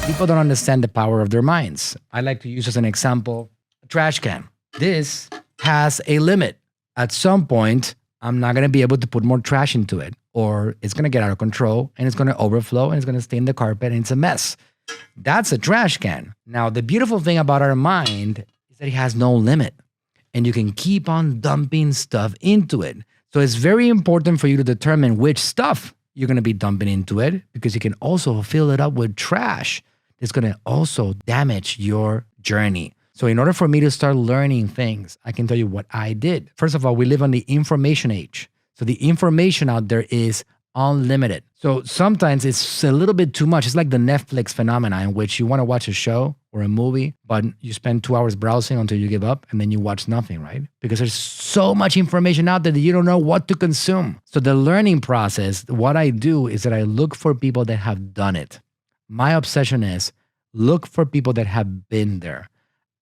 People don't understand the power of their minds. I like to use as an example a trash can. This has a limit. At some point, I'm not going to be able to put more trash into it, or it's going to get out of control and it's going to overflow and it's going to stain the carpet and it's a mess. That's a trash can. Now, the beautiful thing about our mind is that it has no limit and you can keep on dumping stuff into it. So it's very important for you to determine which stuff you're going to be dumping into it, because you can also fill it up with trash. It's going to also damage your journey. So in order for me to start learning things, I can tell you what I did. First of all, we live on the information age. So the information out there is unlimited. So sometimes it's a little bit too much. It's like the Netflix phenomenon in which you want to watch a show or a movie, but you spend 2 hours browsing until you give up and then you watch nothing, right? Because there's so much information out there that you don't know what to consume. So the learning process, what I do is that I look for people that have done it. My obsession is look for people that have been there.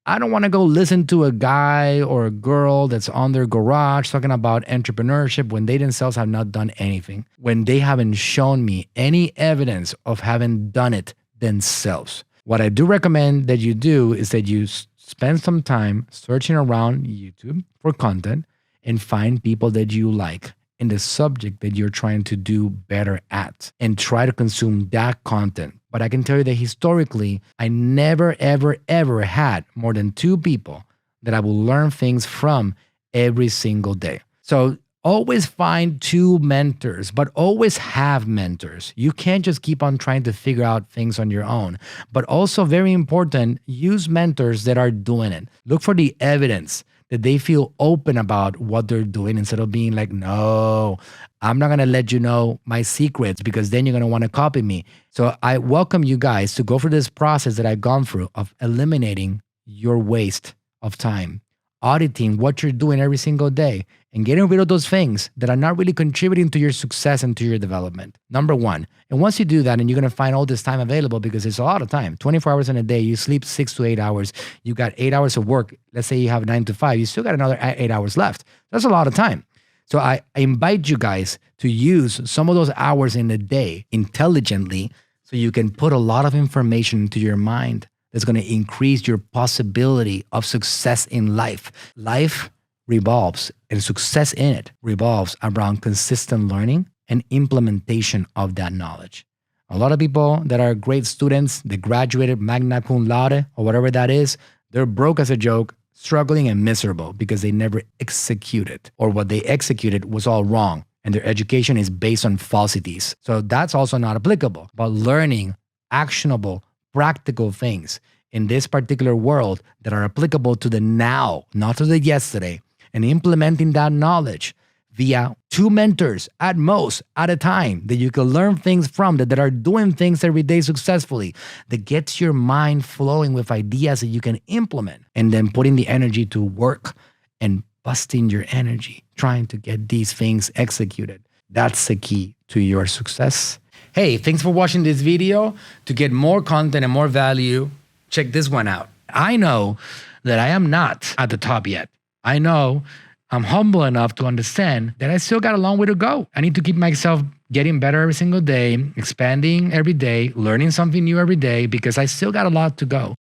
I don't want to go listen to a guy or a girl that's on their garage talking about entrepreneurship when they themselves have not done anything, when they haven't shown me any evidence of having done it themselves. What I do recommend that you do is that you spend some time searching around YouTube for content and find people that you like in the subject that you're trying to do better at and try to consume that content. But I can tell you that historically, I never, ever, ever had more than 2 people that I will learn things from every single day. So always find 2 mentors, but always have mentors. You can't just keep on trying to figure out things on your own. But also very important, use mentors that are doing it. Look for the evidence that they feel open about what they're doing instead of being like, no, I'm not going to let you know my secrets because then you're going to want to copy me. So I welcome you guys to go through this process that I've gone through of eliminating your waste of time, auditing what you're doing every single day, and getting rid of those things that are not really contributing to your success and to your development. Number 1. And once you do that, and you're going to find all this time available because it's a lot of time, 24 hours in a day, you sleep 6 to 8 hours, you got 8 hours of work. Let's say you have 9 to 5, you still got another 8 hours left. That's a lot of time. So I invite you guys to use some of those hours in a day intelligently so you can put a lot of information into your mind that's going to increase your possibility of success in life. Life revolves, and success in it revolves around consistent learning and implementation of that knowledge. A lot of people that are great students, they graduated magna cum laude or whatever that is, they're broke as a joke, struggling and miserable because they never executed, or what they executed was all wrong and their education is based on falsities. So that's also not applicable. But learning actionable, practical things in this particular world that are applicable to the now, not to the yesterday, and implementing that knowledge via 2 mentors at most at a time that you can learn things from that are doing things every day successfully, that gets your mind flowing with ideas that you can implement, and then putting the energy to work and busting your energy, trying to get these things executed. That's the key to your success. Hey, thanks for watching this video. To get more content and more value, check this one out. I know that I am not at the top yet. I know I'm humble enough to understand that I still got a long way to go. I need to keep myself getting better every single day, expanding every day, learning something new every day, because I still got a lot to go.